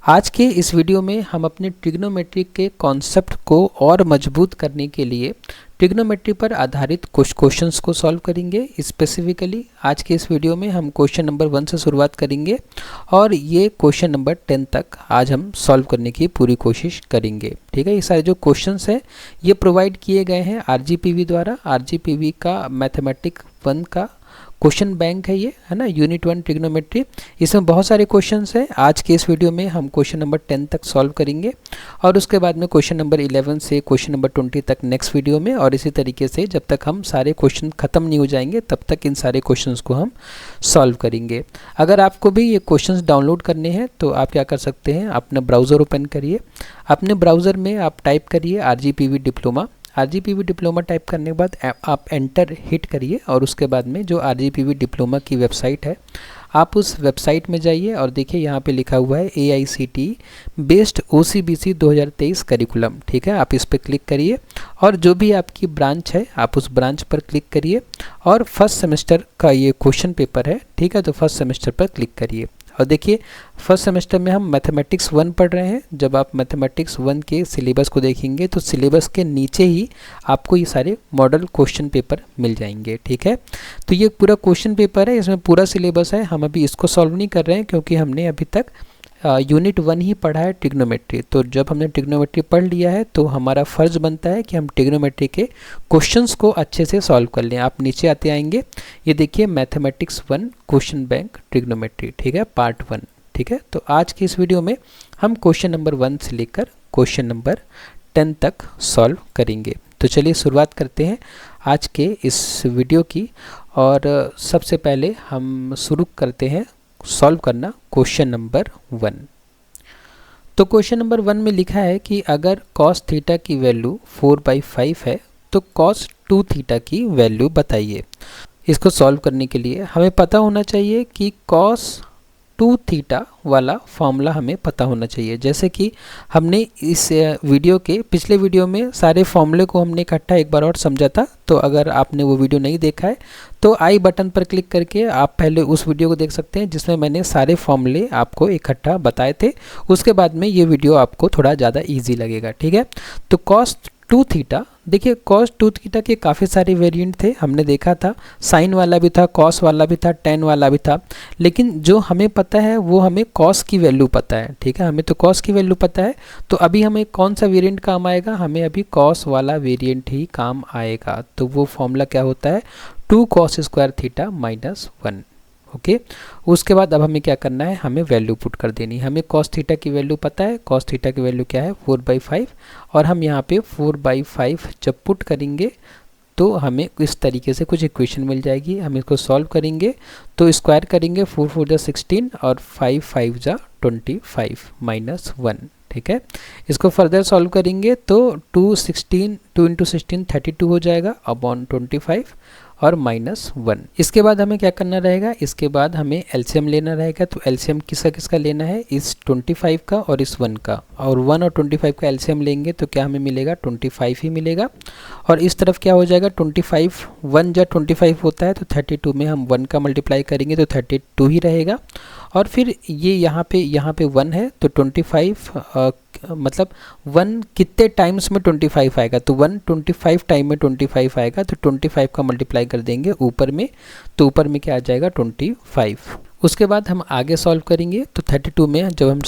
आज के इस वीडियो में हम अपने ट्रिग्नोमेट्री के कॉन्सेप्ट को और मजबूत करने के लिए ट्रिग्नोमेट्री पर आधारित कुछ क्वेश्चंस को सॉल्व करेंगे। स्पेसिफिकली आज के इस वीडियो में हम क्वेश्चन नंबर 1 से शुरुआत करेंगे और ये क्वेश्चन नंबर 10 तक आज हम सॉल्व करने की पूरी कोशिश करेंगे। ठीक है, ये सारे जो क्वेश्चंस हैं ये प्रोवाइड किए गए हैं आरजीपीवी द्वारा। आरजीपीवी का मैथमेटिक्स 1 का क्वेश्चन बैंक है, ये है ना, यूनिट 1 ट्रिग्नोमेट्री। इसमें बहुत सारे क्वेश्चंस हैं। आज के इस वीडियो में हम क्वेश्चन नंबर 10 तक सॉल्व करेंगे और उसके बाद में क्वेश्चन नंबर 11 से क्वेश्चन नंबर 20 तक नेक्स्ट वीडियो में, और इसी तरीके से जब तक हम सारे क्वेश्चन ख़त्म नहीं हो जाएंगे तब तक इन सारे क्वेश्चंस को हम सॉल्व करेंगे। अगर आपको भी ये क्वेश्चंस डाउनलोड करने हैं तो आप क्या कर सकते हैं, अपना ब्राउज़र ओपन करिए। अपने ब्राउज़र में आप टाइप करिए RGPV diploma. RGPV diploma type करने के बाद आप एंटर हिट करिए और उसके बाद में जो आरजीपीवी डिप्लोमा की वेबसाइट है आप उस वेबसाइट में जाइए और देखिए यहाँ पे लिखा हुआ है AICTE बेस्ड OCBC 2023 करिकुलम। ठीक है, आप इस पर क्लिक करिए और जो भी आपकी ब्रांच है आप उस ब्रांच पर क्लिक करिए और फर्स्ट सेमेस्टर का ये क्वेश्चन पेपर है। ठीक है, तो फर्स्ट सेमेस्टर पर क्लिक करिए और देखिए फर्स्ट सेमेस्टर में हम मैथमेटिक्स 1 पढ़ रहे हैं। जब आप मैथमेटिक्स 1 के सिलेबस को देखेंगे तो सिलेबस के नीचे ही आपको ये सारे मॉडल क्वेश्चन पेपर मिल जाएंगे। ठीक है, तो ये पूरा क्वेश्चन पेपर है, इसमें पूरा सिलेबस है। हम अभी इसको सॉल्व नहीं कर रहे हैं क्योंकि हमने अभी तक यूनिट 1 ही पढ़ा है ट्रिग्नोमेट्री। तो जब हमने ट्रिग्नोमेट्री पढ़ लिया है तो हमारा फ़र्ज़ बनता है कि हम ट्रिग्नोमेट्री के क्वेश्चंस को अच्छे से सॉल्व कर लें। आप नीचे आते आएंगे, ये देखिए मैथमेटिक्स 1 क्वेश्चन बैंक ट्रिग्नोमेट्री। ठीक है, पार्ट 1। ठीक है, तो आज की इस वीडियो में हम क्वेश्चन नंबर 1 से लेकर क्वेश्चन नंबर 10 तक सॉल्व करेंगे। तो चलिए शुरुआत करते हैं आज के इस वीडियो की। और सबसे पहले हम शुरू करते हैं सॉल्व करना क्वेश्चन नंबर 1। तो क्वेश्चन नंबर 1 में लिखा है कि अगर cos थीटा की वैल्यू 4/5 है तो cos 2 थीटा की वैल्यू बताइए। इसको सॉल्व करने के लिए हमें पता होना चाहिए कि cos 2 थीटा वाला फॉर्मूला हमें पता होना चाहिए। जैसे कि हमने इस वीडियो के पिछले वीडियो में सारे फॉर्मूले को हमने इकट्ठा एक बार और समझा था। तो अगर आपने वो वीडियो नहीं देखा है तो आई बटन पर क्लिक करके आप पहले उस वीडियो को देख सकते हैं जिसमें मैंने सारे फॉर्मूले आपको इकट्ठा बताए थे। उसके बाद में ये वीडियो आपको थोड़ा ज़्यादा ईजी लगेगा। ठीक है, तो cos 2 थीटा, देखिए cos 2 थीटा के काफ़ी सारे वेरिएंट थे, हमने देखा था। साइन वाला भी था, cos वाला भी था, tan वाला भी था, लेकिन जो हमें पता है वो हमें cos की वैल्यू पता है। ठीक है, हमें तो cos की वैल्यू पता है। तो अभी हमें कौन सा वेरिएंट काम आएगा, हमें अभी cos वाला वेरिएंट ही काम आएगा। तो वो फॉर्मूला क्या होता है, 2 cos स्क्वायर थीटा -1। ओके, उसके बाद अब हमें क्या करना है, हमें वैल्यू पुट कर देनी है। हमें cos थीटा की वैल्यू पता है, cos थीटा की वैल्यू क्या है 4/5, और हम यहाँ पे 4/5 जब पुट करेंगे तो हमें इस तरीके से कुछ इक्वेशन मिल जाएगी। हम इसको सॉल्व करेंगे तो स्क्वायर करेंगे, 4 4 जा 16 और 5 5 जा 25 -1। ठीक है, इसको फर्दर सॉल्व करेंगे तो 2 × 16 32 हो जाएगा अपॉन 25 और -1। इसके बाद हमें क्या करना रहेगा, इसके बाद हमें एलसीएम लेना रहेगा। तो एलसीएम किसका किसका लेना है, इस 25 का और इस 1 का, और 1 और 25 का एलसीएम लेंगे तो क्या हमें मिलेगा, 25 ही मिलेगा। और इस तरफ क्या हो जाएगा, 25 1 जा 25 होता है तो 32 में हम 1 का मल्टीप्लाई करेंगे तो 32 ही रहेगा। और फिर ये यहाँ पे 1 है तो 25 मतलब 1 कितने टाइम्स में 25 आएगा, तो 1 25 टाइम में 25 आएगा तो 25 का मल्टीप्लाई कर देंगे ऊपर में, तो ऊपर में क्या आ जाएगा 25। उसके बाद हम आगे सॉल्व करेंगे तो 32 में जब हम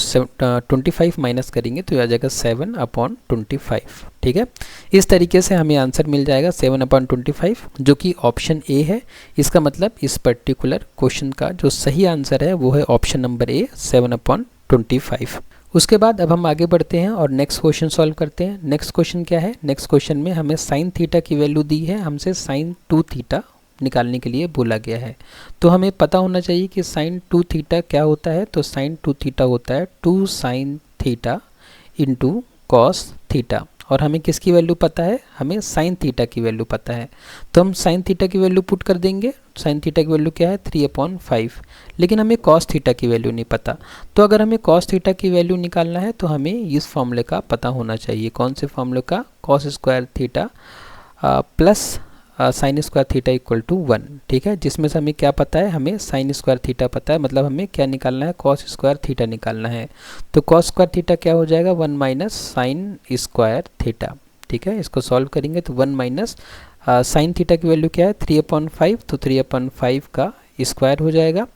25 माइनस करेंगे तो आ जाएगा 7/25। ठीक है, इस तरीके से हमें आंसर मिल जाएगा 7/25, जो कि ऑप्शन ए है। इसका मतलब इस पर्टिकुलर क्वेश्चन का जो सही आंसर है वो है ऑप्शन नंबर ए, 7/25। उसके बाद अब हम आगे बढ़ते हैं और नेक्स्ट क्वेश्चन सॉल्व करते हैं। नेक्स्ट क्वेश्चन क्या है, नेक्स्ट क्वेश्चन में हमें साइन थीटा की वैल्यू दी है, हमसे साइन 2 थीटा निकालने के लिए बोला गया है। तो हमें पता होना चाहिए कि साइन 2 थीटा क्या होता है। तो साइन 2 थीटा होता है 2 sine theta into cos theta, और हमें किसकी वैल्यू पता है, हमें साइन थीटा की वैल्यू पता है। तो हम साइन थीटा की वैल्यू पुट कर देंगे। साइन थीटा की वैल्यू क्या है 3/5, लेकिन हमें कॉस थीटा की वैल्यू नहीं पता। तो अगर हमें कॉस थीटा की वैल्यू निकालना है तो हमें इस फॉर्मूले का पता होना चाहिए। कौन से फॉर्मूले का, cos square theta plus sine square theta equal to 1, ठीक है, जिसमें से हमें क्या पता है, हमें साइन स्क्वायर थीटा पता है, मतलब हमें क्या निकालना है, कॉस स्क्वायर थीटा निकालना है। तो कॉस स्क्वायर थीटा क्या हो जाएगा, 1 माइनस साइन स्क्वायर थीटा, ठीक है। इसको सॉल्व करेंगे तो 1 माइनस साइन थीटा की वैल्यू क्या है 3/5, तो 3/5 का स्क्वायर हो जाएगा,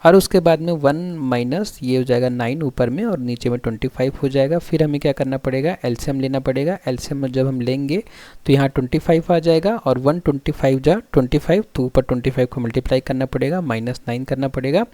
और उसके बाद में 1 माइनस ये हो जाएगा 9 ऊपर में और नीचे में 25 हो जाएगा। फिर हमें क्या करना पड़ेगा, एलसीएम लेना पड़ेगा। एलसीएम जब हम लेंगे तो यहाँ 25 आ जाएगा और 125 जा 25, तो ऊपर 25 को मल्टीप्लाई करना पड़ेगा, -9 करना पड़ेगा,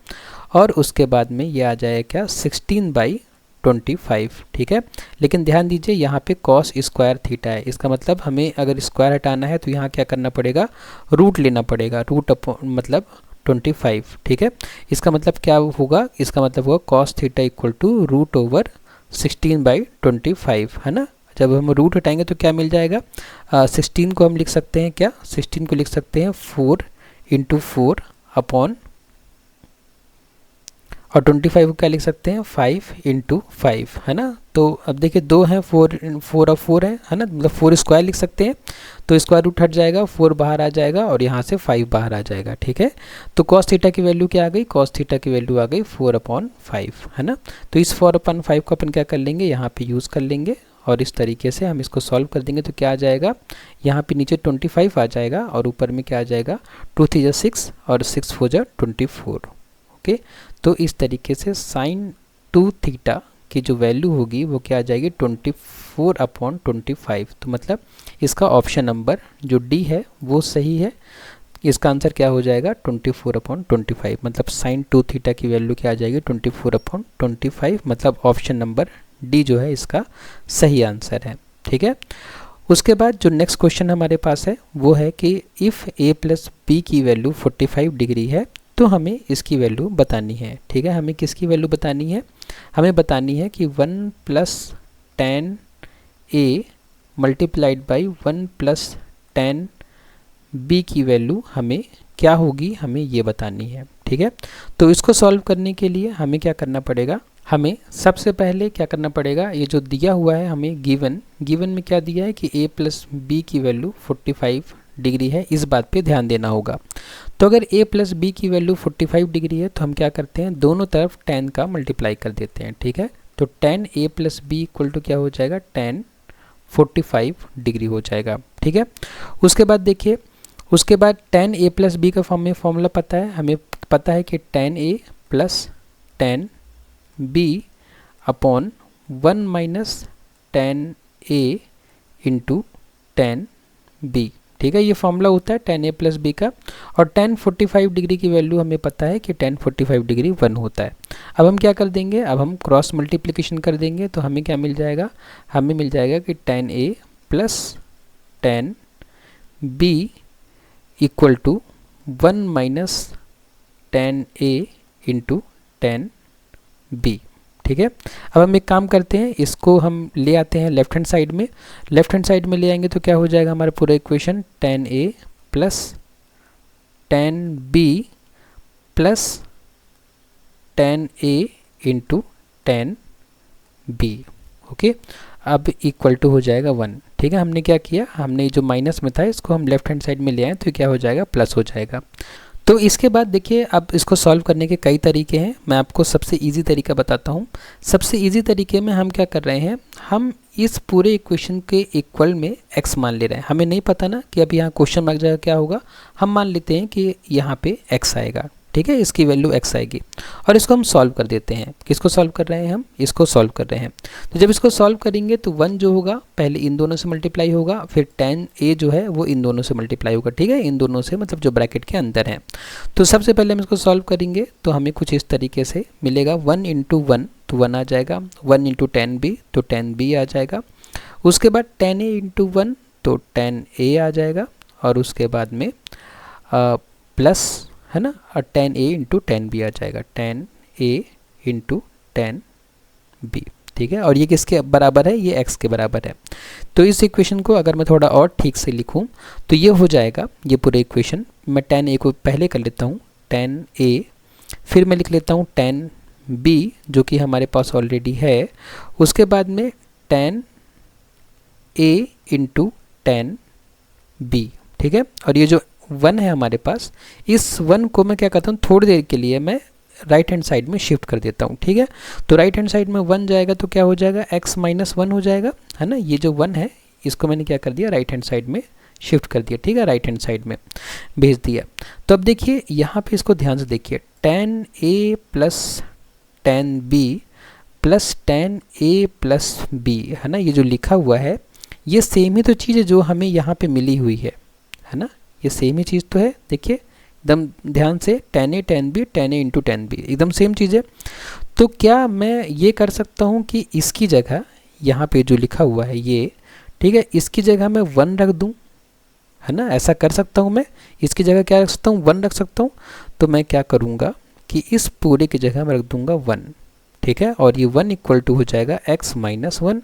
और उसके बाद में ये आ जाएगा क्या 16/25, ठीक है। लेकिन ध्यान दीजिए यहाँ पे कॉस स्क्वायर थीटा है, इसका मतलब हमें अगर स्क्वायर हटाना है तो यहाँ क्या करना पड़ेगा, रूट लेना पड़ेगा, रूट मतलब 25, ठीक है। इसका मतलब क्या होगा, इसका मतलब होगा कॉस थीटा इक्वल टू √16/25, है ना। जब हम रूट हटाएंगे तो क्या मिल जाएगा, 16 को हम लिख सकते हैं क्या, 16 को लिख सकते हैं 4 × 4 अपॉन, और 25 को क्या लिख सकते हैं 5 × 5, है ना। तो अब देखिए 2 हैं, 4 और 4 है ना, मतलब 4 स्क्वायर लिख सकते हैं, तो स्क्वायर रूट हट जाएगा, 4 बाहर आ जाएगा और यहाँ से 5 बाहर आ जाएगा, ठीक है। तो कॉस थीटा की वैल्यू क्या आ गई, कॉस थीटा की वैल्यू आ गई 4/5, है ना। तो इस 4/5 को अपन क्या कर लेंगे, यहाँ पे यूज़ कर लेंगे, और इस तरीके से हम इसको सॉल्व कर देंगे तो क्या आ जाएगा, यहाँ पे नीचे 25 आ जाएगा और ऊपर में क्या आ जाएगा 2 × 3 = 6 और 6 × 4 = 24, ओके। तो इस तरीके से साइन 2 थीटा की जो वैल्यू होगी वो क्या आ जाएगी 24/25, तो मतलब इसका ऑप्शन नंबर जो डी है वो सही है। इसका आंसर क्या हो जाएगा 24/25, मतलब साइन 2 थीटा की वैल्यू क्या आ जाएगी 24/25, मतलब ऑप्शन नंबर डी जो है इसका सही आंसर है, ठीक है। उसके बाद जो नेक्स्ट क्वेश्चन हमारे पास है वो है कि इफ़ a + b की वैल्यू 45 डिग्री है तो हमें इसकी वैल्यू बतानी है, ठीक है। हमें किसकी वैल्यू बतानी है, हमें बतानी है कि 1 + tan a multiplied by 1 + tan b की वैल्यू हमें क्या होगी, हमें ये बतानी है, ठीक है। तो इसको सॉल्व करने के लिए हमें क्या करना पड़ेगा, हमें सबसे पहले क्या करना पड़ेगा, ये जो दिया हुआ है हमें गिवन में क्या दिया है कि a + b की वैल्यू 45 डिग्री है, इस बात पे ध्यान देना होगा। तो अगर a + b की वैल्यू 45 डिग्री है तो हम क्या करते हैं, दोनों तरफ tan का मल्टीप्लाई कर देते हैं, ठीक है। तो tan a + b equal to क्या हो जाएगा, tan 45 डिग्री हो जाएगा, ठीक है। उसके बाद देखिए, उसके बाद tan a + b का फॉर्मूला पता है, हमें पता है कि tan a + tan b upon 1 minus tan a × tan b, ठीक है। ये फॉर्मूला होता है tan a + b का, और tan 45 डिग्री की वैल्यू हमें पता है कि tan 45 डिग्री 1 होता है। अब हम क्या कर देंगे, अब हम क्रॉस मल्टीप्लिकेशन कर देंगे तो हमें क्या मिल जाएगा, हमें मिल जाएगा कि tan a + tan b equal to 1 minus tan a × tan b, ठीक है। अब हम एक काम करते हैं, इसको हम ले आते हैं लेफ्ट हैंड साइड में, लेफ्ट हैंड साइड में ले आएंगे तो क्या हो जाएगा हमारा पूरा equation, tan a + tan b + tan a × tan b, okay. अब इक्वल टू हो जाएगा 1, ठीक है। हमने क्या किया, हमने जो माइनस में था इसको हम लेफ्ट हैंड साइड में ले आए तो क्या हो जाएगा, प्लस हो जाएगा। तो इसके बाद देखिए, अब इसको सॉल्व करने के कई तरीके हैं, मैं आपको सबसे इजी तरीका बताता हूँ। सबसे इजी तरीके में हम क्या कर रहे हैं, हम इस पूरे इक्वेशन के इक्वल में x मान ले रहे हैं। हमें नहीं पता ना कि अब यहाँ क्वेश्चन मार्क जगह क्या होगा, हम मान लेते हैं कि यहाँ पे x आएगा, ठीक है, इसकी वैल्यू x आएगी, और इसको हम सॉल्व कर देते हैं। किसको सॉल्व कर रहे हैं, हम इसको सॉल्व कर रहे हैं। तो जब इसको सॉल्व करेंगे तो 1 जो होगा पहले इन दोनों से मल्टीप्लाई होगा, फिर tan a जो है वो इन दोनों से मल्टीप्लाई होगा, ठीक है, इन दोनों से मतलब जो ब्रैकेट के अंदर है। तो सबसे पहले हम इसको सॉल्व करेंगे तो हमें कुछ इस तरीके से मिलेगा, 1 × 1 तो 1 आ जाएगा, 1 × tan b तो tan b आ जाएगा, उसके बाद tan a × 1 तो tan a आ जाएगा, और उसके बाद में प्लस, है ना, और tan a × tan b आ जाएगा, tan a × tan b, ठीक है। और ये किसके बराबर है, ये x के बराबर है। तो इस इक्वेशन को अगर मैं थोड़ा और ठीक से लिखूं तो ये हो जाएगा, ये पूरे इक्वेशन मैं tan a को पहले कर लेता हूँ, tan a, फिर मैं लिख लेता हूँ tan b जो कि हमारे पास ऑलरेडी है, उसके बाद में tan a × tan b, ठीक ठीक है। और ये जो 1 है हमारे पास, इस 1 को मैं क्या करता हूँ, थोड़ी देर के लिए मैं राइट हैंड साइड में शिफ्ट कर देता हूँ, ठीक है। तो राइट हैंड साइड में 1 जाएगा तो क्या हो जाएगा, x माइनस 1 हो जाएगा, है ना। ये जो 1 है इसको मैंने क्या कर दिया, राइट हैंड साइड में शिफ्ट कर दिया, ठीक है, राइट हैंड साइड में भेज दिया। तो अब देखिए यहाँ पे इसको ध्यान से देखिए, tan a plus tan b plus tan a plus b, है ना। ये जो लिखा हुआ है ये सेम ही तो चीज़ है जो हमें यहाँ पे मिली हुई है ना। ये सेम ही चीज़ तो है, देखिए एकदम ध्यान से, tan a tan b tan a into tan b, एकदम सेम चीज़ है। तो क्या मैं ये कर सकता हूँ कि इसकी जगह यहाँ पे जो लिखा हुआ है ये, ठीक है, इसकी जगह मैं 1 रख दूँ, है ना। ऐसा कर सकता हूँ मैं, इसकी जगह क्या रख सकता हूँ, 1 रख सकता हूँ। तो मैं क्या करूँगा कि इस पूरे की जगह मैं रख दूँगा 1, ठीक है। और ये 1 इक्वल टू हो जाएगा x माइनस 1।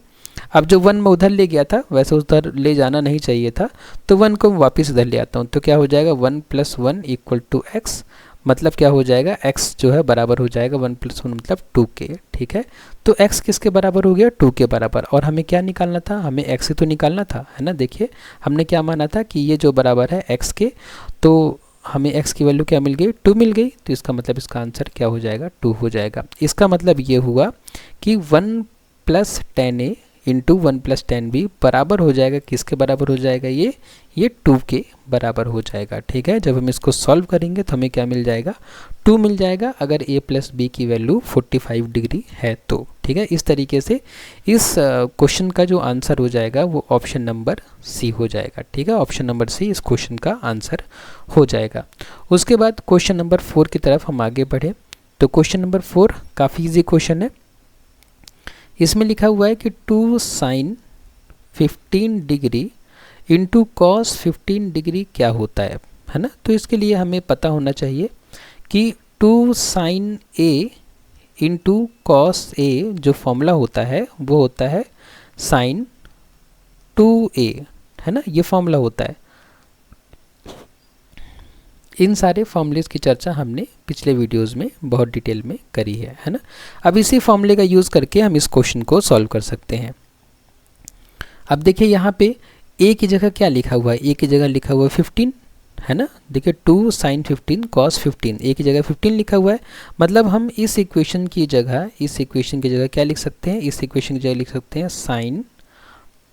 अब जो 1 मैं उधर ले गया था, वैसे उधर ले जाना नहीं चाहिए था, तो 1 को वापस इधर ले आता हूँ। तो क्या हो जाएगा, 1 प्लस 1 इक्वल टू x, मतलब क्या हो जाएगा, x जो है बराबर हो जाएगा 1 प्लस 1 मतलब 2 के, ठीक है। तो x किसके बराबर हो गया, 2 के बराबर। और हमें क्या निकालना था, हमें x ही तो निकालना था, है ना। देखिए हमने क्या माना था कि ये जो बराबर है x के, तो हमें x की वैल्यू क्या मिल गई, 2 मिल गई। तो इसका मतलब इसका आंसर क्या हो जाएगा, 2 हो जाएगा। इसका मतलब ये हुआ कि 1 plus tan a into 1 plus tan b बराबर हो जाएगा, किसके बराबर हो जाएगा, ये 2 के बराबर हो जाएगा, ठीक है। जब हम इसको सॉल्व करेंगे तो हमें क्या मिल जाएगा, 2 मिल जाएगा, अगर a प्लस b की वैल्यू 45 डिग्री है तो, ठीक है। इस तरीके से इस क्वेश्चन का जो आंसर हो जाएगा वो ऑप्शन नंबर सी हो जाएगा, ठीक है। ऑप्शन नंबर सी इस क्वेश्चन का आंसर हो जाएगा। उसके बाद क्वेश्चन नंबर 4 की तरफ हम आगे बढ़े। तो क्वेश्चन नंबर 4 काफ़ी ईजी क्वेश्चन है। इसमें लिखा हुआ है कि 2 sine 15 degree into cos 15 degree क्या होता है ना। तो इसके लिए हमें पता होना चाहिए कि 2 sign A into cos A जो फॉर्मूला होता है वो होता है साइन 2a, है ना, ये फॉर्मूला होता है। इन सारे फॉर्मूलेस की चर्चा हमने पिछले वीडियोस में बहुत डिटेल में करी है ना। अब इसी फॉर्मूले का यूज़ करके हम इस क्वेश्चन को सॉल्व कर सकते हैं। अब देखिए यहाँ पे a की जगह क्या लिखा हुआ है, a की जगह लिखा हुआ है 15, है ना। देखिए 2 साइन 15 कॉस 15, a की जगह 15 लिखा हुआ है। मतलब हम इस इक्वेशन की जगह क्या लिख सकते हैं, इस इक्वेशन की जगह लिख सकते हैं साइन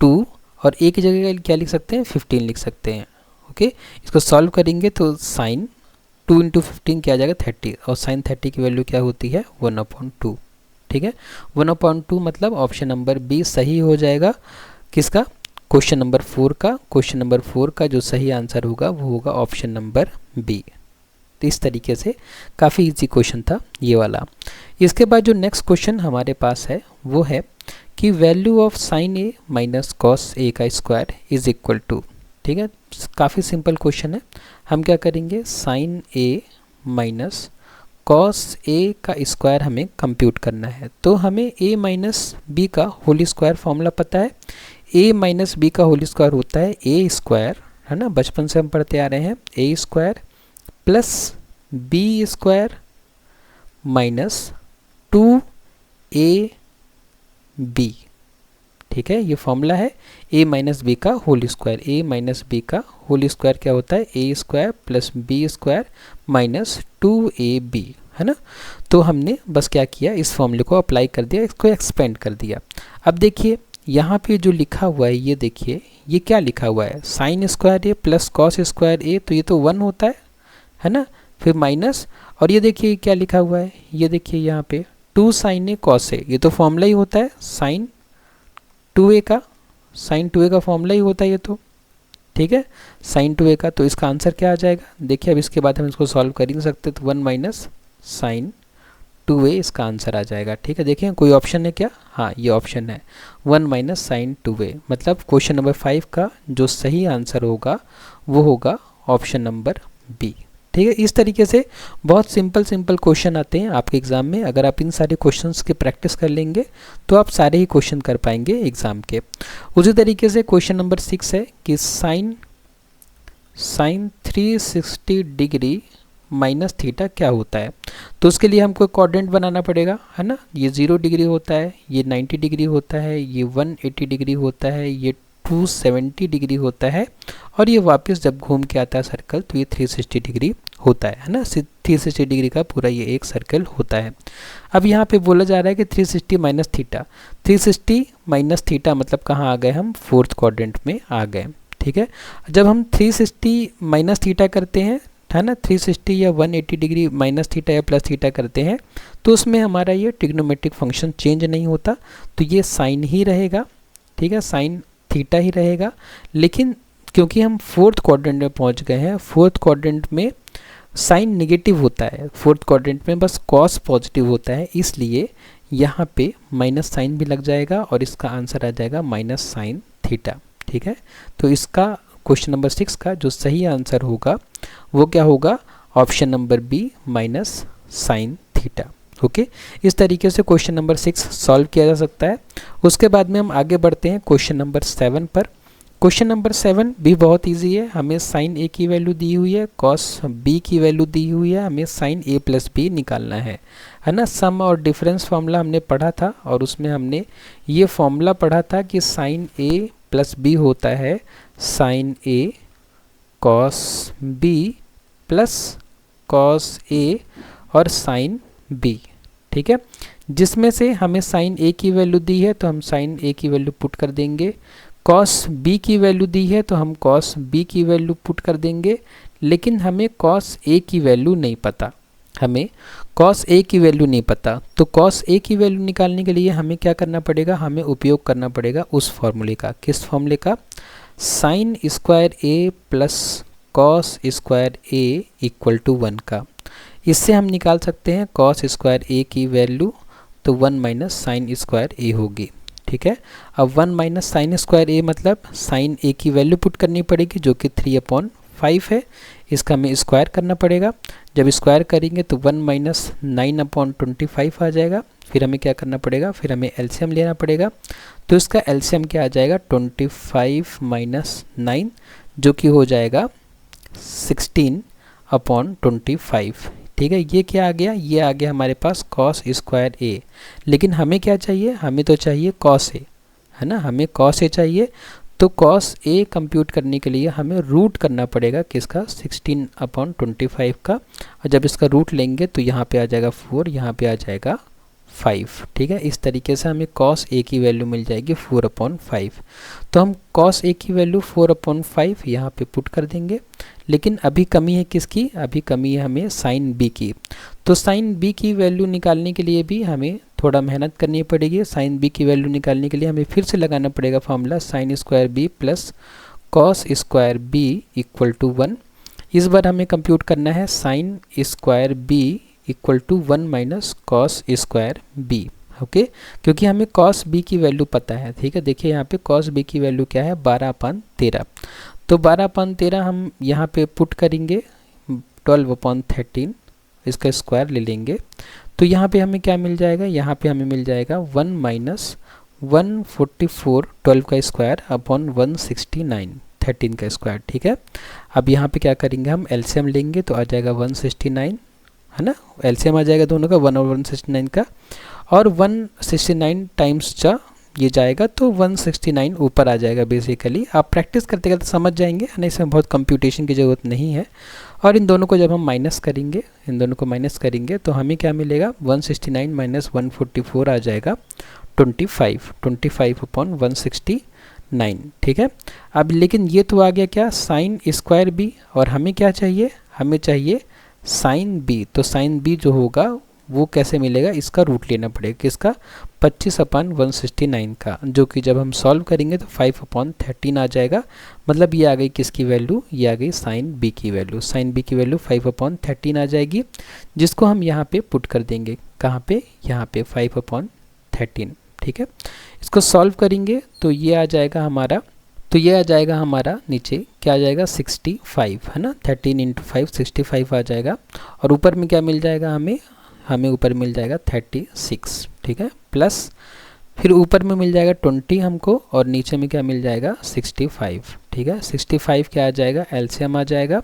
2, और a की जगह क्या लिख सकते हैं, 15 लिख सकते हैं। ओके, इसको सॉल्व करेंगे तो साइन 2 इंटू 15 क्या आ जाएगा, 30, और साइन 30 की वैल्यू क्या होती है, 1/2, ठीक है। 1/2 मतलब ऑप्शन नंबर बी सही हो जाएगा। किसका, क्वेश्चन नंबर 4 का। क्वेश्चन नंबर 4 का जो सही आंसर होगा वो होगा ऑप्शन नंबर बी। तो इस तरीके से काफ़ी इजी क्वेश्चन था ये वाला। इसके बाद जो नेक्स्ट क्वेश्चन हमारे पास है वो है कि value of sine A minus cos A का स्क्वायर इज इक्वल टू, ठीक है। काफ़ी सिंपल क्वेश्चन है। हम क्या करेंगे, sign A minus cos A का स्क्वायर हमें कंप्यूट करना है। तो हमें a माइनस बी का होल स्क्वायर फॉर्मूला पता है। a माइनस बी का होल स्क्वायर होता है a स्क्वायर, है ना, बचपन से हम पढ़ते आ रहे हैं, a square plus b square minus 2ab, ठीक है। ये फॉर्मूला है a माइनस बी का whole square. a minus B का होल स्क्वायर क्या होता है, a square plus b square minus 2ab, है ना। तो हमने बस क्या किया, इस फॉर्मूले को अप्लाई कर दिया, इसको एक्सपेंड कर दिया। अब देखिए यहाँ पे जो लिखा हुआ है, ये देखिए ये क्या लिखा हुआ है, sine square A plus cos square ए, तो ये तो 1 होता है ना। फिर माइनस, और ये देखिए क्या लिखा हुआ है, ये देखिए यहाँ पे 2 साइन ए कॉस ए, ये तो फॉर्मूला ही होता है साइन 2a का फॉर्मूला ही होता है ये तो, ठीक है, साइन 2a का। तो इसका आंसर क्या आ जाएगा, देखिए अब इसके बाद हम इसको सॉल्व कर ही नहीं सकते, तो 1 माइनस साइन 2a इसका आंसर आ जाएगा, ठीक है। देखिए कोई ऑप्शन है क्या, हाँ ये ऑप्शन है 1 माइनस साइन 2a। मतलब क्वेश्चन नंबर 5 का जो सही आंसर होगा वो होगा ऑप्शन नंबर बी, ठीक है। इस तरीके से बहुत सिंपल क्वेश्चन आते हैं आपके एग्ज़ाम में। अगर आप इन सारे क्वेश्चंस की प्रैक्टिस कर लेंगे तो आप सारे ही क्वेश्चन कर पाएंगे एग्ज़ाम के। उसी तरीके से क्वेश्चन नंबर 6 है कि साइन 360 डिग्री माइनस थीटा क्या होता है। तो उसके लिए हमको कोऑर्डिनेट बनाना पड़ेगा, है ना। ये 0 डिग्री होता है, ये 90 डिग्री होता है, ये 180 डिग्री होता है, ये 270 डिग्री होता है, और ये वापस जब घूम के आता है सर्कल तो ये 360 डिग्री होता है ना। 360 डिग्री का पूरा ये एक सर्कल होता है। अब यहाँ पे बोला जा रहा है कि 360 माइनस थीटा, 360 माइनस थीटा मतलब कहाँ आ गए हम, फोर्थ क्वाड्रेंट में आ गए। ठीक है, जब हम 360 माइनस थीटा करते हैं, है ना, 360 या 180 डिग्री माइनस थीटा या प्लस थीटा करते हैं, तो उसमें हमारा ये ट्रिग्नोमेट्रिक फंक्शन चेंज नहीं होता, तो ये साइन ही रहेगा। ठीक है, साइन थीटा ही रहेगा। लेकिन क्योंकि हम फोर्थ क्वाड्रेंट में पहुंच गए हैं, फोर्थ क्वाड्रेंट में साइन नेगेटिव होता है, फोर्थ क्वाड्रेंट में बस कॉस पॉजिटिव होता है, इसलिए यहाँ पे माइनस साइन भी लग जाएगा और इसका आंसर आ जाएगा माइनस साइन थीटा। ठीक है, तो इसका क्वेश्चन नंबर 6 का जो सही आंसर होगा वो क्या होगा, option number B, minus sine theta. Okay, इस तरीके से क्वेश्चन नंबर 6 सॉल्व किया जा सकता है। उसके बाद में हम आगे बढ़ते हैं क्वेश्चन नंबर 7 पर। क्वेश्चन नंबर 7 भी बहुत इजी है। हमें साइन ए की वैल्यू दी हुई है, कॉस बी की वैल्यू दी हुई है, हमें साइन ए प्लस बी निकालना है ना। सम और डिफरेंस फार्मूला हमने पढ़ा था और उसमें हमने ये फार्मूला पढ़ा था कि साइन ए प्लस बी होता है sign A cos B plus cos A और साइन बी। ठीक है, जिसमें से हमें साइन ए की वैल्यू दी है तो हम साइन ए की वैल्यू पुट कर देंगे, कॉस बी की वैल्यू दी है तो हम कॉस बी की वैल्यू पुट कर देंगे। लेकिन हमें कॉस ए की वैल्यू नहीं पता, हमें कॉस ए की वैल्यू नहीं पता, तो कॉस ए की वैल्यू निकालने के लिए हमें क्या करना पड़ेगा, हमें उपयोग करना पड़ेगा उस फॉर्मूले का। किस फॉर्मूले का, sine square A plus cos square A equal to 1 का। इससे हम निकाल सकते हैं कॉस स्क्वायर ए की वैल्यू, तो 1 माइनस साइन स्क्वायर ए होगी। ठीक है, अब 1 माइनस साइन स्क्वायर ए मतलब साइन ए की वैल्यू पुट करनी पड़ेगी जो कि 3/5 है, इसका हमें स्क्वायर करना पड़ेगा। जब स्क्वायर करेंगे तो 1 माइनस 9/25 आ जाएगा। फिर हमें क्या करना पड़ेगा, फिर हमें एलसीएम लेना पड़ेगा, तो इसका एलसीएम क्या आ जाएगा, 25 माइनस 9 जो कि हो जाएगा 16/25। ठीक है, ये क्या आ गया, ये आ गया हमारे पास कॉस स्क्वायर ए। लेकिन हमें क्या चाहिए, हमें तो चाहिए कॉस ए, है ना, हमें कॉस ए चाहिए। तो कॉस ए कंप्यूट करने के लिए हमें रूट करना पड़ेगा किसका, 16/25 का। और जब इसका रूट लेंगे तो यहाँ पे आ जाएगा 4, यहाँ पे आ जाएगा 5। ठीक है, इस तरीके से हमें कॉस ए की वैल्यू मिल जाएगी 4/5। तो हम कॉस ए की वैल्यू 4/5 यहाँ पे पुट कर देंगे। लेकिन अभी कमी है किसकी, अभी कमी है हमें साइन बी की। तो साइन बी की वैल्यू निकालने के लिए भी हमें थोड़ा मेहनत करनी पड़ेगी। साइन बी की वैल्यू निकालने के लिए हमें फिर से लगाना पड़ेगा formula sine square B plus cos square B equal to 1। इस बार हमें कंप्यूट करना है sine square B equal to 1 minus cos square B. Okay, क्योंकि हमें कॉस बी की वैल्यू पता है। ठीक है, देखिए यहाँ पे कॉस बी की वैल्यू क्या है, 12/13। तो 12/13 हम यहाँ पे पुट करेंगे 12/13, इसका स्क्वायर ले लेंगे तो यहाँ पे हमें क्या मिल जाएगा, यहाँ पे हमें मिल जाएगा 1 माइनस 144 12 का स्क्वायर अपॉन 169 13 का स्क्वायर। ठीक है, अब यहाँ पे क्या करेंगे, हम एलसीएम लेंगे तो आ जाएगा 169, है ना, एलसीएम आ जाएगा दोनों का 1 और 169 का, और 169 टाइम्स जा ये जाएगा तो 169 ऊपर आ जाएगा। बेसिकली आप प्रैक्टिस करते करते समझ जाएंगे, है ना, इसमें बहुत कंप्यूटेशन की ज़रूरत नहीं है। और इन दोनों को जब हम माइनस करेंगे, इन दोनों को माइनस करेंगे तो हमें क्या मिलेगा, 169 माइनस 144 आ जाएगा 25/169। ठीक है, अब लेकिन ये तो आ गया क्या, साइन स्क्वायर बी, और हमें क्या चाहिए, हमें चाहिए साइन बी। तो साइन बी जो होगा वो कैसे मिलेगा, इसका रूट लेना पड़ेगा किसका, 25/169 का, जो कि जब हम सॉल्व करेंगे तो 5/13 आ जाएगा। मतलब ये आ गई किसकी वैल्यू, ये आ गई साइन बी की वैल्यू। साइन बी की वैल्यू 5/13 आ जाएगी, जिसको हम यहाँ पे पुट कर देंगे, कहाँ पे, यहाँ पे 5/13। ठीक है, इसको सॉल्व करेंगे तो ये आ जाएगा हमारा, तो ये आ जाएगा हमारा नीचे क्या आ जाएगा 65, है ना, 13 × 5 65 आ जाएगा। और ऊपर में क्या मिल जाएगा हमें ऊपर मिल जाएगा 36। ठीक है, प्लस फिर ऊपर में मिल जाएगा 20 हमको, और नीचे में क्या मिल जाएगा 65। ठीक है, 65 क्या आ जाएगा, एलसीएम आ जाएगा,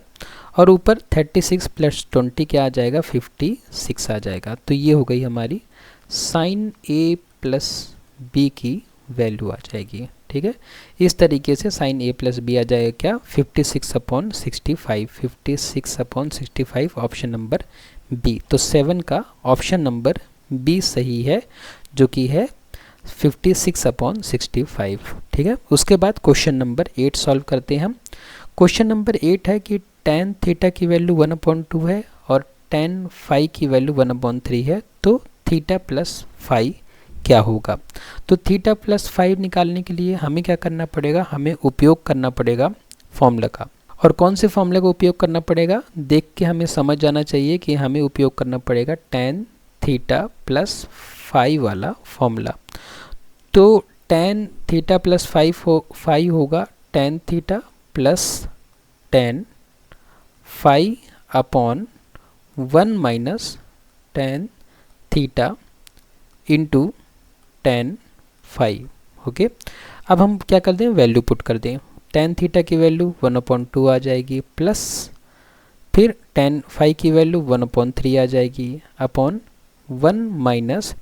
और ऊपर 36 प्लस 20 क्या आ जाएगा 56 आ जाएगा। तो ये हो गई हमारी साइन ए प्लस बी की वैल्यू आ जाएगी। ठीक है। इस तरीके से साइन ए प्लस बी आ जाएगा क्या 56/65, 56/65 ऑप्शन नंबर बी। तो 7 का ऑप्शन नंबर बी सही है, जो कि है 56/65, ठीक है। उसके बाद क्वेश्चन नंबर 8 सॉल्व करते हैं हम। क्वेश्चन नंबर 8 है कि tan थीटा की वैल्यू 1/2 है और tan फाई की वैल्यू 1/3 है, तो थीटा प्लस फाई क्या होगा। तो थीटा प्लस फाई निकालने के लिए हमें क्या करना पड़ेगा, हमें उपयोग करना पड़ेगा फॉर्मूला का। और कौन से फॉर्मूले का उपयोग करना पड़ेगा, देख के हमें समझ जाना चाहिए कि हमें उपयोग करना पड़ेगा tan थीटा प्लस फाई वाला फॉर्मूला। तो tan थीटा प्लस फाई होगा tan theta plus tan phi upon 1 minus tan theta into tan phi. Okay, अब हम क्या कर दें, वैल्यू पुट कर दें। tan थीटा की वैल्यू 1/2 आ जाएगी, प्लस फिर tan फाई की वैल्यू 1/3 आ जाएगी, अपॉन 1 माइनस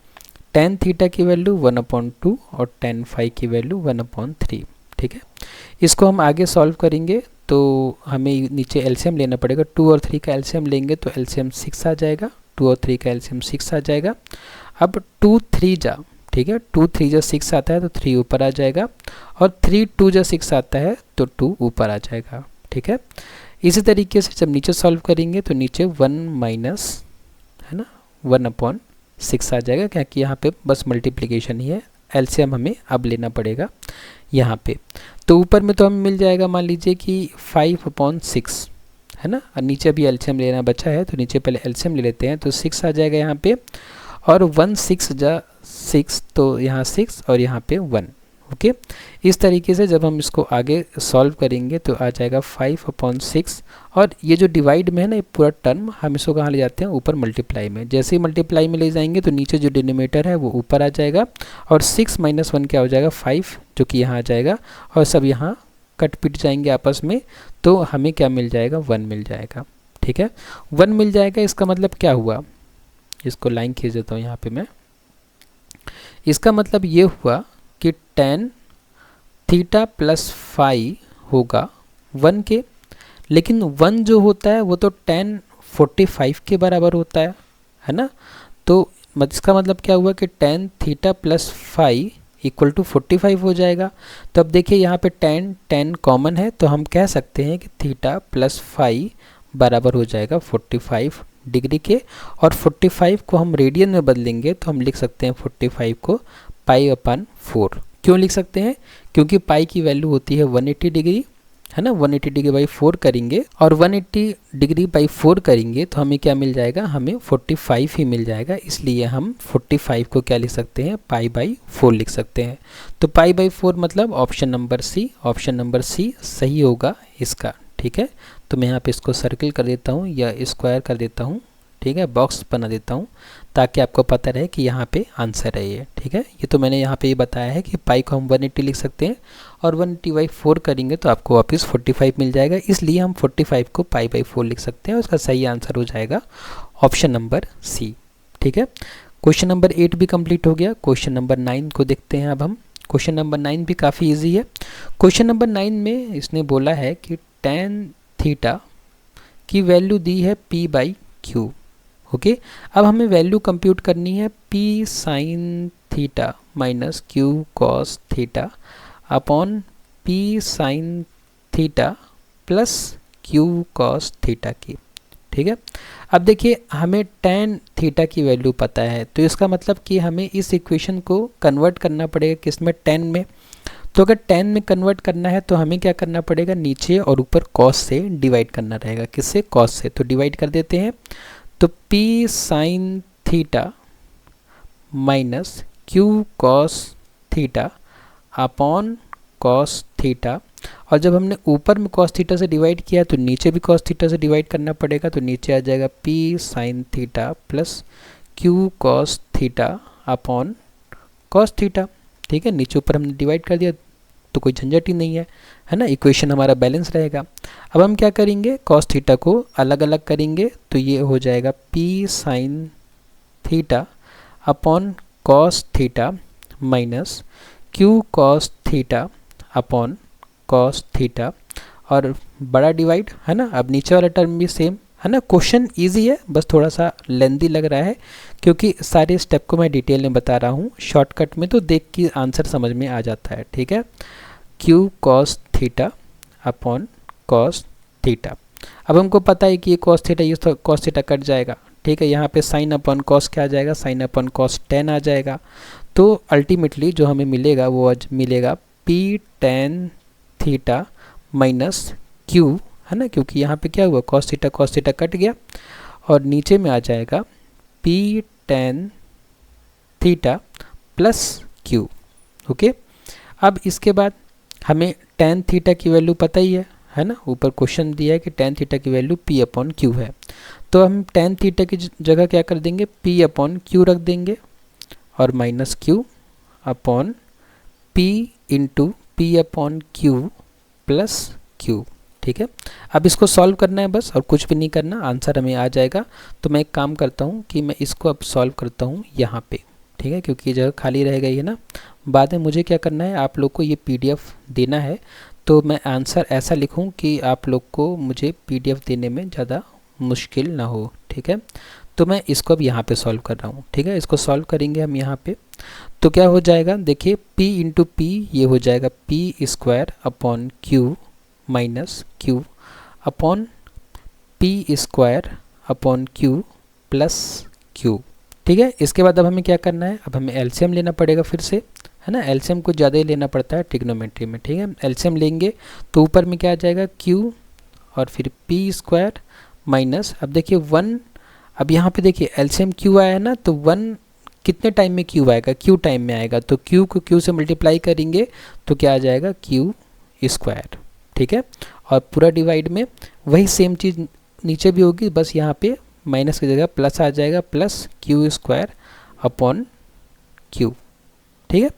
tan थीटा की वैल्यू 1/2 और tan फाई की वैल्यू 1/3, ठीक है। इसको हम आगे सॉल्व करेंगे तो हमें नीचे एलसीएम लेना पड़ेगा। 2 और 3 का एलसीएम लेंगे तो एलसीएम 6 आ जाएगा, 2 और 3 का एलसीएम 6 आ जाएगा। अब 2 3 जा, ठीक है, 2 3 जा 6 आता है तो 3 ऊपर आ जाएगा, और 3 2 जा 6 आता है तो 2 ऊपर आ जाएगा, ठीक है। इसी तरीके से जब नीचे सॉल्व करेंगे तो नीचे 1 माइनस, है ना, 1/6 आ जाएगा, क्योंकि यहाँ पे बस मल्टीप्लिकेशन ही है। एलसीएम हमें अब लेना पड़ेगा यहाँ पे। तो ऊपर में तो हमें मिल जाएगा, मान लीजिए कि 5/6, है ना, और नीचे अभी एलसीएम लेना बचा है तो नीचे पहले एलसीएम ले लेते हैं। तो 6 आ जाएगा यहाँ पे, और 1 6 जा 6, तो यहाँ 6 और यहाँ पे 1। ओके, इस तरीके से जब हम इसको आगे सॉल्व करेंगे तो आ जाएगा 5/6, और ये जो डिवाइड में है ना, ये पूरा टर्म हम इसको कहाँ ले जाते हैं, ऊपर मल्टीप्लाई में। जैसे ही मल्टीप्लाई में ले जाएंगे तो नीचे जो डिनोमिनेटर है वो ऊपर आ जाएगा, और 6 - 1 क्या हो जाएगा 5, जो कि यहाँ आ जाएगा, और सब यहाँ कट पिट जाएंगे आपस में, तो हमें क्या मिल जाएगा, 1 मिल जाएगा, ठीक है। 1 मिल जाएगा, इसका मतलब क्या हुआ, इसको लाइन खींच देता हूँ यहाँ पे मैं। इसका मतलब ये हुआ कि tan थीटा प्लस फाई होगा 1 के, लेकिन 1 जो होता है वो तो tan 45 के बराबर होता है ना। तो इसका मतलब क्या हुआ कि tan theta plus phi equal to 45 हो जाएगा। तो अब देखिए यहाँ पे tan कॉमन है, तो हम कह सकते हैं कि थीटा प्लस फाई बराबर हो जाएगा 45 डिग्री के, और 45 को हम रेडियन में बदलेंगे तो हम लिख सकते हैं 45 को π/4। क्यों लिख सकते हैं, क्योंकि पाई की वैल्यू होती है 180 डिग्री, है ना। 180 डिग्री बाई 4 करेंगे, और 180 डिग्री बाई 4 करेंगे तो हमें क्या मिल जाएगा, हमें 45 ही मिल जाएगा। इसलिए हम 45 को क्या लिख सकते हैं, π/4 लिख सकते हैं। तो π/4 मतलब option number C, option number C सही होगा इसका, ठीक है। तो मैं यहाँ पे इसको सर्किल कर देता हूँ या स्क्वायर कर देता हूँ, ठीक है, बॉक्स बना देता हूँ, ताकि आपको पता रहे कि यहाँ पे आंसर है ये, ठीक है। ये तो मैंने यहाँ पे ये बताया है कि पाई को हम 180 लिख सकते हैं, और 180/4 करेंगे तो आपको वापस 45 मिल जाएगा, इसलिए हम 45 को π/4 लिख सकते हैं। उसका सही आंसर हो जाएगा ऑप्शन नंबर सी, ठीक है। क्वेश्चन नंबर 8 भी कंप्लीट हो गया। क्वेश्चन नंबर 9 को देखते हैं अब हम। क्वेश्चन नंबर 9 भी काफ़ी ईजी है। क्वेश्चन नंबर 9 में इसने बोला है कि tan थीटा की वैल्यू दी है p/q। ओके, अब हमें वैल्यू कंप्यूट करनी है p sin theta minus q cos theta upon p sin theta plus q cos theta की, ठीक है। अब देखिए हमें tan थीटा की वैल्यू पता है, तो इसका मतलब कि हमें इस इक्वेशन को कन्वर्ट करना पड़ेगा किसमें, tan में। तो अगर tan में कन्वर्ट करना है तो हमें क्या करना पड़ेगा, नीचे और ऊपर cos से डिवाइड करना रहेगा। किससे, cos से। तो डिवाइड कर देते हैं, तो p sin theta minus q cos theta upon cos theta, और जब हमने ऊपर में cos थीटा से डिवाइड किया तो नीचे भी cos थीटा से डिवाइड करना पड़ेगा। तो नीचे आ जाएगा p sin theta plus q cos theta upon cos theta, ठीक है। नीचे ऊपर हमने डिवाइड कर दिया तो कोई झंझट ही नहीं है ना, इक्वेशन हमारा बैलेंस रहेगा। अब हम क्या करेंगे, cos थीटा को अलग अलग करेंगे, तो ये हो जाएगा p sin theta upon cos theta minus Q cos theta upon cos theta, और बड़ा डिवाइड है ना। अब नीचे वाला टर्म भी सेम है ना। क्वेश्चन इजी है, बस थोड़ा सा लेंदी लग रहा है क्योंकि सारे स्टेप को मैं डिटेल में बता रहा हूँ। शॉर्टकट में तो देख के आंसर समझ में आ जाता है, ठीक है। Q cos theta upon cos theta. अब हमको पता है कि ये कॉस थीटा, ये तो कॉस थीटा कट जाएगा, ठीक है। यहाँ पे साइन अपॉन कॉस क्या आ जाएगा, साइन अपॉन कॉस टेन आ जाएगा। तो अल्टीमेटली जो हमें मिलेगा वो आज मिलेगा P tan theta minus Q, है ना, क्योंकि यहाँ पे क्या हुआ, कॉस थीटा कट गया, और नीचे में आ जाएगा P tan theta plus Q. Okay, अब इसके बाद हमें टेन थीटा की वैल्यू पता ही है ना। ऊपर क्वेश्चन दिया है कि टेन थीटा की वैल्यू पी अपॉन क्यू है, तो हम टेन थीटा की जगह क्या कर देंगे, पी अपॉन क्यू रख देंगे, और minus Q upon P into P upon Q plus Q, ठीक है। अब इसको सॉल्व करना है बस, और कुछ भी नहीं करना, आंसर हमें आ जाएगा। तो मैं एक काम करता हूँ कि मैं इसको अब सॉल्व करता हूँ यहाँ पे, ठीक है, क्योंकि जगह खाली रह गई है ना। बाद में मुझे क्या करना है, आप लोग को ये पीडीएफ देना है, तो मैं आंसर ऐसा लिखूँ कि आप लोग को मुझे पीडीएफ देने में ज़्यादा मुश्किल ना हो, ठीक है। तो मैं इसको अब यहाँ पे सॉल्व कर रहा हूँ, ठीक है। इसको सॉल्व करेंगे हम यहाँ पे, तो क्या हो जाएगा, देखिए p इंटू पी ये हो जाएगा P square upon Q minus Q upon P square upon Q plus Q, ठीक है। इसके बाद अब हमें क्या करना है, अब हमें एलसीएम लेना पड़ेगा फिर से, है ना। एलसीएम कुछ ज़्यादा ही लेना पड़ता है ट्रिग्नोमेट्री में, ठीक है। एलसीएम लेंगे तो ऊपर में क्या आ जाएगा, क्यू और फिर पी स्क्वायर माइनस, अब देखिए वन, अब यहाँ पे देखिए एलसीएम क्यू आया है ना, तो वन कितने टाइम में क्यू आएगा, क्यू टाइम में आएगा, तो क्यू को क्यू से मल्टीप्लाई करेंगे तो क्या आ जाएगा, क्यू स्क्वायर, ठीक है। और पूरा डिवाइड में वही सेम चीज़ नीचे भी होगी, बस यहाँ पे माइनस की जगह प्लस आ जाएगा, plus Q square upon Q, ठीक है।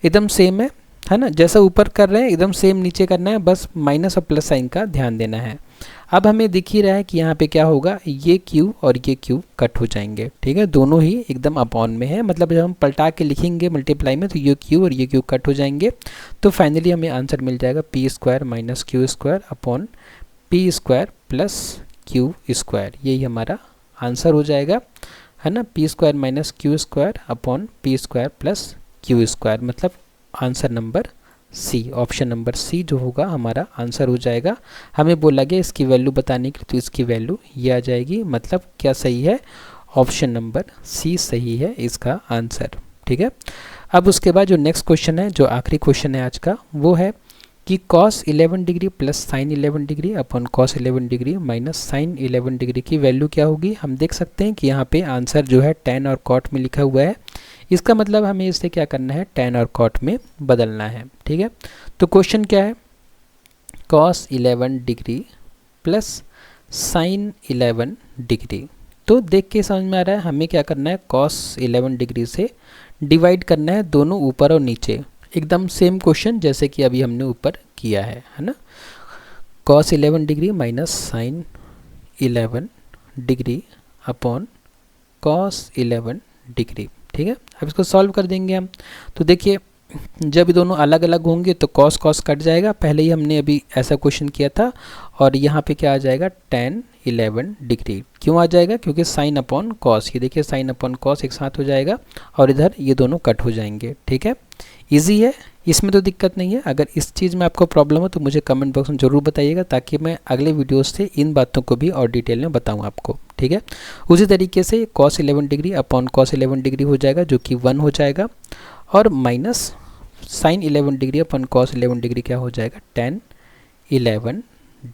एकदम सेम है ना, जैसा ऊपर कर रहे हैं एकदम सेम नीचे करना है, बस माइनस और प्लस साइन का ध्यान देना है। अब हमें दिख ही रहा है कि यहाँ पे क्या होगा, ये क्यू और ये क्यू कट हो जाएंगे, ठीक है। दोनों ही एकदम अपॉन में है, मतलब जब हम पलटा के लिखेंगे मल्टीप्लाई में तो ये क्यू और ये क्यू कट हो जाएंगे। तो फाइनली हमें आंसर मिल जाएगा P square minus Q square upon P square plus Q square, यही हमारा आंसर हो जाएगा, है ना। P square minus Q square upon P square plus Q square, मतलब answer number C, option number C जो होगा हमारा आंसर हो जाएगा। हमें बोला गया इसकी वैल्यू बताने के लिए, तो इसकी वैल्यू ये आ जाएगी, मतलब क्या सही है, ऑप्शन नंबर सी सही है इसका आंसर, ठीक है। अब उसके बाद जो नेक्स्ट क्वेश्चन है, जो आखिरी क्वेश्चन है आज का, वो है कि cos 11 degree plus sine 11 degree upon cos 11 degree minus sine 11 degree की वैल्यू क्या होगी। हम देख सकते हैं कि यहाँ पे आंसर जो है tan और cot में लिखा हुआ है, इसका मतलब हमें इसे क्या करना है, tan और cot में बदलना है, ठीक है। तो क्वेश्चन क्या है, cos 11 degree plus sine 11 degree, तो देख के समझ में आ रहा है हमें क्या करना है, cos 11 डिग्री से डिवाइड करना है दोनों ऊपर और नीचे, एकदम सेम क्वेश्चन जैसे कि अभी हमने ऊपर किया है ना। cos 11 degree minus sine 11 degree upon cos 11 degree, ठीक है। अब इसको सॉल्व कर देंगे हम, तो देखिए जब दोनों अलग अलग होंगे तो cos cos कट जाएगा, पहले ही हमने अभी ऐसा क्वेश्चन किया था। और यहाँ पे क्या आ जाएगा, tan 11 डिग्री, क्यों आ जाएगा, क्योंकि साइन अपॉन कॉस, ये देखिए साइन अपॉन कॉस एक साथ हो जाएगा, और इधर ये दोनों कट हो जाएंगे, ठीक है। इजी है, इसमें तो दिक्कत नहीं है। अगर इस चीज़ में आपको प्रॉब्लम हो तो मुझे कमेंट बॉक्स में ज़रूर बताइएगा, ताकि मैं अगले वीडियोस से इन बातों को भी और डिटेल में बताऊं आपको, ठीक है। उसी तरीके से cos 11 degree upon cos 11 degree हो जाएगा, जो कि 1 हो जाएगा, और minus sine 11 degree upon cos 11 degree क्या हो जाएगा, tan 11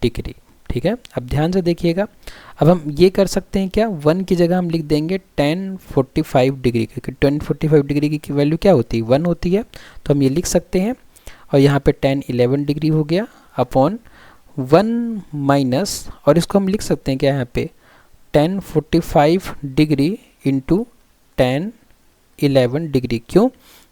डिग्री, ठीक है। अब ध्यान से देखिएगा, अब हम ये कर सकते हैं क्या, 1 की जगह हम लिख देंगे tan 45 डिग्री, क्योंकि tan 45 डिग्री की वैल्यू क्या होती है, 1 होती है, तो हम ये लिख सकते हैं। और यहाँ पे tan 11 डिग्री हो गया अपॉन 1 माइनस, और इसको हम लिख सकते हैं क्या यहाँ पे, tan 45 degree into tan 11 degree, क्यों,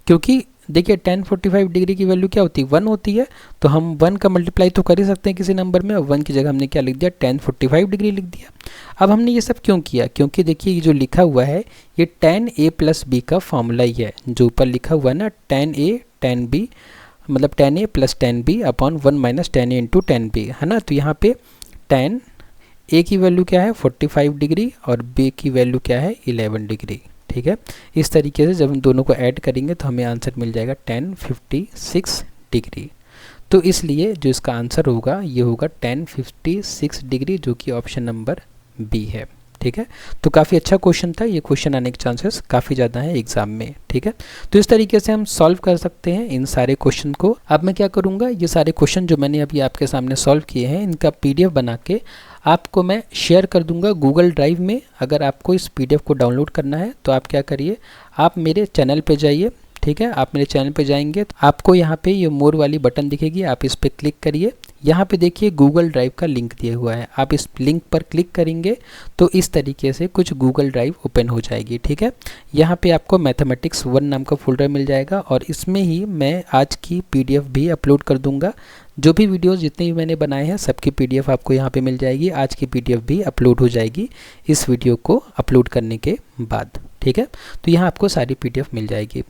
क्योंकि देखिए tan 45 डिग्री की वैल्यू क्या होती है, 1 होती है, तो हम 1 का मल्टीप्लाई तो कर ही सकते हैं किसी नंबर में, और 1 की जगह हमने क्या लिख दिया, tan 45 डिग्री लिख दिया। अब हमने ये सब क्यों किया, क्योंकि देखिए ये जो लिखा हुआ है ये tan a प्लस बी का फॉर्मूला ही है, जो ऊपर लिखा हुआ है ना, tan a 10b मतलब 10a plus 10b upon 1 minus 10a into 10b, है ना। तो यहाँ पे 10 a की वैल्यू क्या है 45 डिग्री और b की वैल्यू क्या है 11 डिग्री, ठीक है। इस तरीके से जब हम दोनों को ऐड करेंगे तो हमें आंसर मिल जाएगा 1056 डिग्री। तो इसलिए जो इसका आंसर होगा ये होगा 1056 डिग्री, जो कि ऑप्शन नंबर बी है, ठीक है। तो काफ़ी अच्छा क्वेश्चन था, ये क्वेश्चन आने के चांसेस काफ़ी ज़्यादा हैं एग्जाम में, ठीक है। तो इस तरीके से हम सॉल्व कर सकते हैं इन सारे क्वेश्चन को। अब मैं क्या करूँगा, ये सारे क्वेश्चन जो मैंने अभी आपके सामने सॉल्व किए हैं इनका PDF बना के आपको मैं शेयर कर दूंगा गूगल ड्राइव में। अगर आपको इस PDF को डाउनलोड करना है तो आप क्या करिए, आप मेरे चैनल पे जाइए, ठीक है। आप मेरे चैनल पे जाएंगे तो आपको यहाँ पे ये मोर वाली बटन दिखेगी, आप इस पर क्लिक करिए। यहाँ पे देखिए गूगल ड्राइव का लिंक दिया हुआ है, आप इस लिंक पर क्लिक करेंगे तो इस तरीके से कुछ गूगल ड्राइव ओपन हो जाएगी, ठीक है। यहाँ पे आपको मैथमेटिक्स 1 नाम का फोल्डर मिल जाएगा और इसमें ही मैं आज की PDF भी अपलोड कर दूंगा। जो भी वीडियोस जितने भी मैंने बनाए हैं सबकी PDF आपको यहाँ पे मिल जाएगी। आज की PDF भी अपलोड हो जाएगी इस वीडियो को अपलोड करने के बाद, ठीक है। तो यहाँ आपको सारी PDF मिल जाएगी।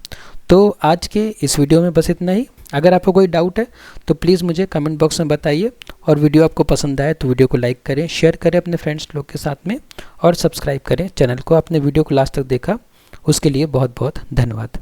तो आज के इस वीडियो में बस इतना ही। अगर आपको कोई डाउट है तो प्लीज़ मुझे कमेंट बॉक्स में बताइए, और वीडियो आपको पसंद आए तो वीडियो को लाइक करें, शेयर करें अपने फ्रेंड्स लोग के साथ में, और सब्सक्राइब करें चैनल को। आपने वीडियो को लास्ट तक देखा उसके लिए बहुत बहुत धन्यवाद।